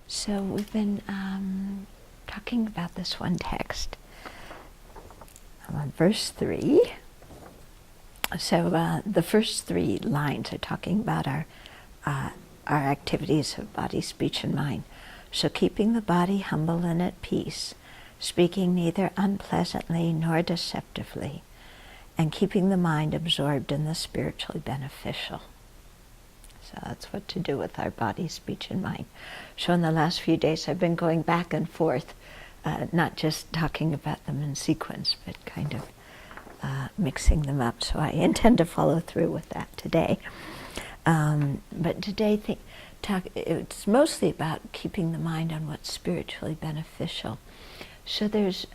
So we've been talking about this one text. I'm on verse 3. So the first 3 lines are talking about our activities of body, speech, and mind. So keeping the body humble and at peace, speaking neither unpleasantly nor deceptively, and keeping the mind absorbed in the spiritually beneficial. So that's what to do with our body, speech, and mind. So in the last few days I've been going back and forth, not just talking about them in sequence, but kind of mixing them up. So I intend to follow through with that today. But today it's mostly about keeping the mind on what's spiritually beneficial. So there's,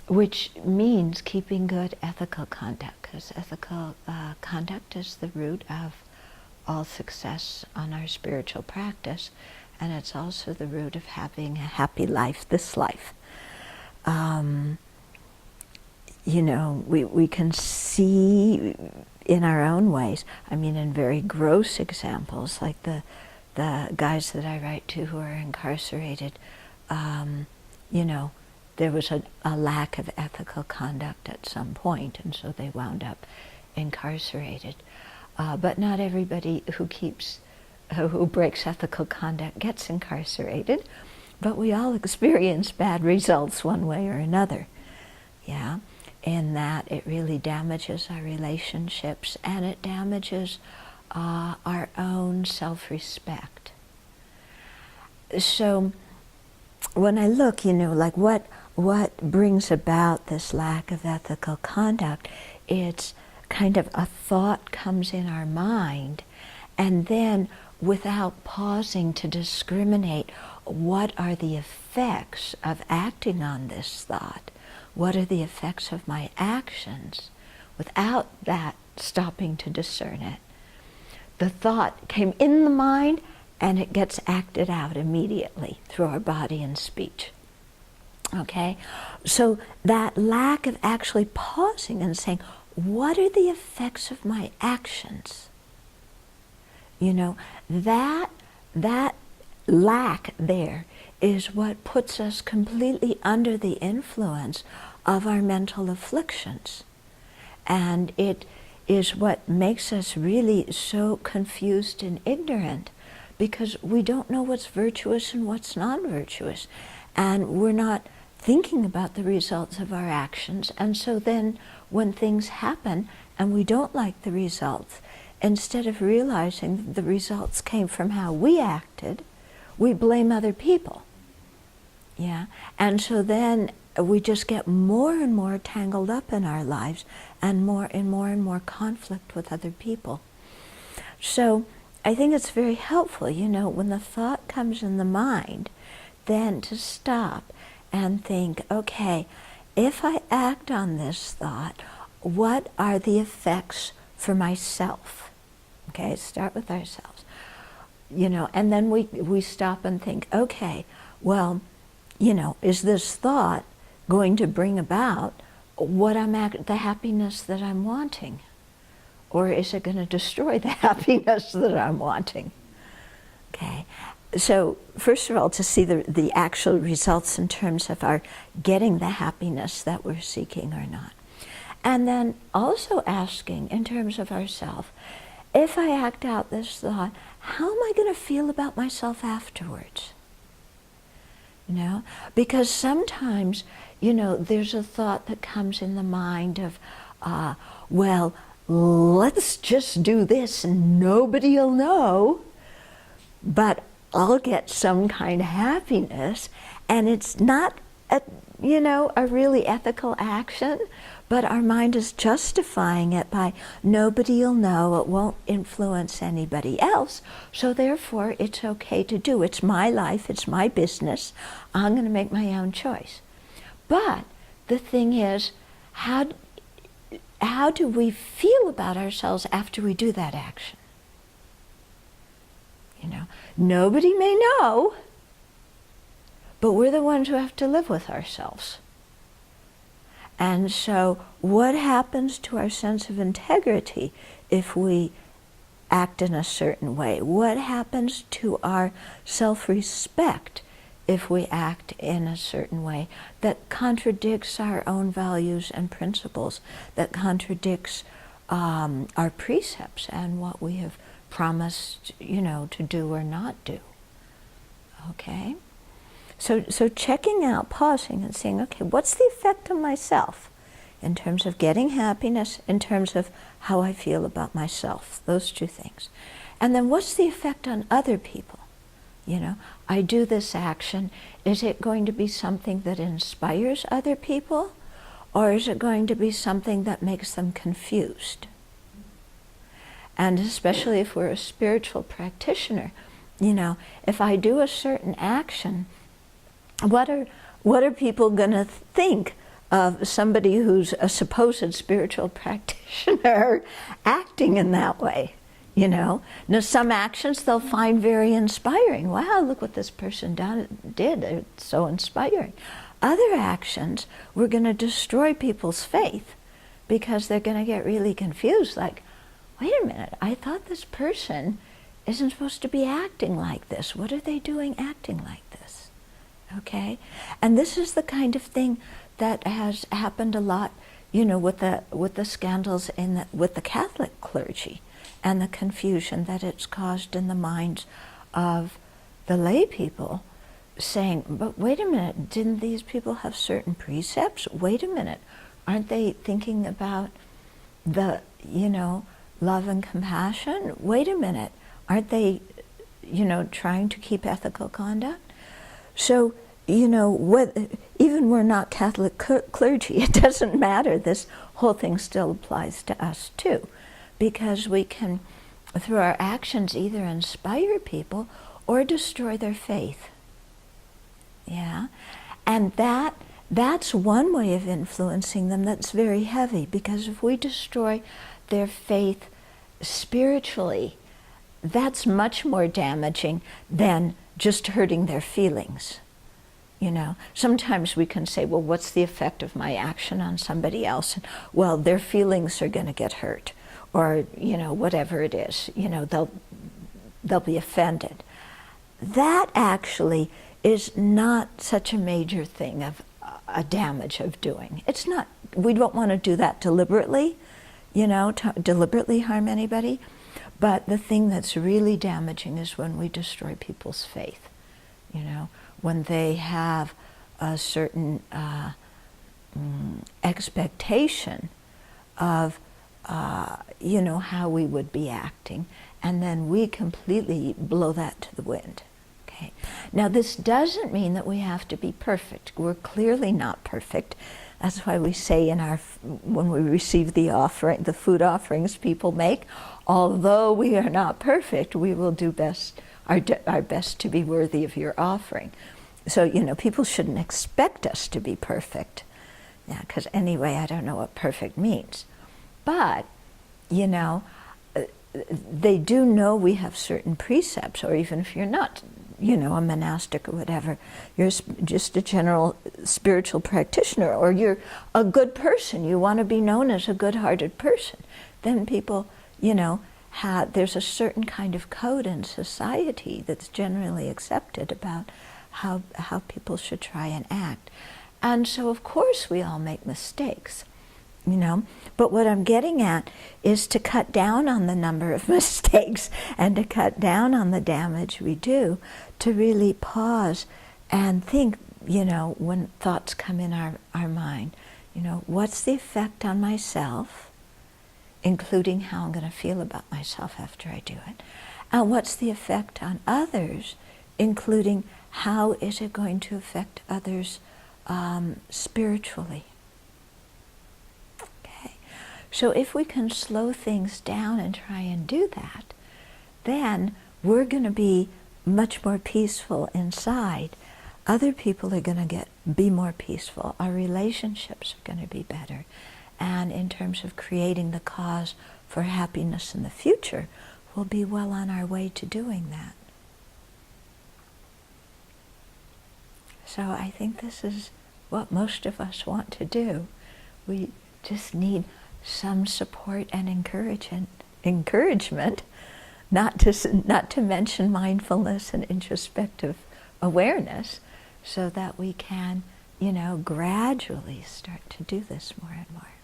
which means keeping good ethical conduct, because ethical conduct is the root of all success on our spiritual practice, and it's also the root of having a happy life, this life. You know, we can see in our own ways, I mean in very gross examples, like the guys that I write to who are incarcerated, you know, there was a lack of ethical conduct at some point, and so they wound up incarcerated. But not everybody who breaks ethical conduct gets incarcerated, but we all experience bad results one way or another. Yeah, in that it really damages our relationships and it damages our own self-respect. So when I look, you know, like what brings about this lack of ethical conduct, it's kind of a thought comes in our mind, and then without pausing to discriminate what are the effects of acting on this thought, what are the effects of my actions, without that stopping to discern it, the thought came in the mind and it gets acted out immediately through our body and speech. Okay? So that lack of actually pausing and saying, what are the effects of my actions? You know, that lack there is what puts us completely under the influence of our mental afflictions. And it is what makes us really so confused and ignorant, because we don't know what's virtuous and what's non-virtuous. And we're not thinking about the results of our actions, and so then when things happen and we don't like the results, instead of realizing the results came from how we acted, we blame other people. Yeah, and so then we just get more and more tangled up in our lives and more conflict with other people. So I think it's very helpful, you know, when the thought comes in the mind, then to stop and think, okay, if I act on this thought, what are the effects for myself? Okay, start with ourselves. You know, and then we stop and think, okay, well, you know, is this thought going to bring about what the happiness that I'm wanting? Or is it going to destroy the happiness that I'm wanting? Okay. So first of all, to see the actual results in terms of our getting the happiness that we're seeking or not. And then also asking in terms of ourselves, if I act out this thought, how am I going to feel about myself afterwards? You know, because sometimes, you know, there's a thought that comes in the mind of, well, let's just do this and nobody'll know, but I'll get some kind of happiness, and it's not a really ethical action, but our mind is justifying it by nobody'll know, it won't influence anybody else, so therefore it's okay to do. It's my life, it's my business, I'm going to make my own choice. But the thing is, how do we feel about ourselves after we do that action? You know, nobody may know, but we're the ones who have to live with ourselves. And so what happens to our sense of integrity if we act in a certain way? What happens to our self-respect if we act in a certain way that contradicts our own values and principles, that contradicts our precepts and what we have promised, to do or not do? Okay? So checking out, pausing and saying, okay, what's the effect on myself in terms of getting happiness, in terms of how I feel about myself, those two things. And then what's the effect on other people? I do this action, is it going to be something that inspires other people, or is it going to be something that makes them confused? And especially if we're a spiritual practitioner, if I do a certain action, what are people going to think of somebody who's a supposed spiritual practitioner acting in that way? Now some actions they'll find very inspiring. Wow, look what this person did. It's so inspiring. Other actions, we're going to destroy people's faith because they're going to get really confused. Like, wait a minute, I thought this person isn't supposed to be acting like this. What are they doing acting like this? Okay? And this is the kind of thing that has happened a lot, with the scandals with the Catholic clergy, and the confusion that it's caused in the minds of the lay people, saying, but wait a minute, didn't these people have certain precepts? Wait a minute, aren't they thinking about the, love and compassion? Wait a minute, aren't they, trying to keep ethical conduct? So, even we're not Catholic clergy, it doesn't matter. This whole thing still applies to us too, because we can, through our actions, either inspire people or destroy their faith. Yeah, and that's one way of influencing them that's very heavy, because if we destroy their faith spiritually, that's much more damaging than just hurting their feelings. Sometimes we can say, well, what's the effect of my action on somebody else? Well, their feelings are going to get hurt, or, whatever it is, they'll be offended. That actually is not such a major thing of a damage of doing. It's not, we don't want to do that deliberately, to deliberately harm anybody. But the thing that's really damaging is when we destroy people's faith, when they have a certain expectation of, how we would be acting, and then we completely blow that to the wind. Okay. Now, this doesn't mean that we have to be perfect. We're clearly not perfect. That's why we say when we receive the offering, the food offerings people make, although we are not perfect, we will do our best to be worthy of your offering. So, people shouldn't expect us to be perfect. Yeah, because anyway, I don't know what perfect means. But, they do know we have certain precepts, or even if you're not, a monastic or whatever, you're just a general spiritual practitioner, or you're a good person, you want to be known as a good-hearted person, then people, there's a certain kind of code in society that's generally accepted about how people should try and act. And so, of course, we all make mistakes, But what I'm getting at is to cut down on the number of mistakes and to cut down on the damage we do, to really pause and think, when thoughts come in our mind, what's the effect on myself, including how I'm going to feel about myself after I do it, and what's the effect on others, including how is it going to affect others spiritually. So if we can slow things down and try and do that, then we're going to be much more peaceful inside. Other people are going to be more peaceful. Our relationships are going to be better. And in terms of creating the cause for happiness in the future, we'll be well on our way to doing that. So I think this is what most of us want to do. We just need some support and encouragement not to mention mindfulness and introspective awareness, so that we can, gradually start to do this more and more.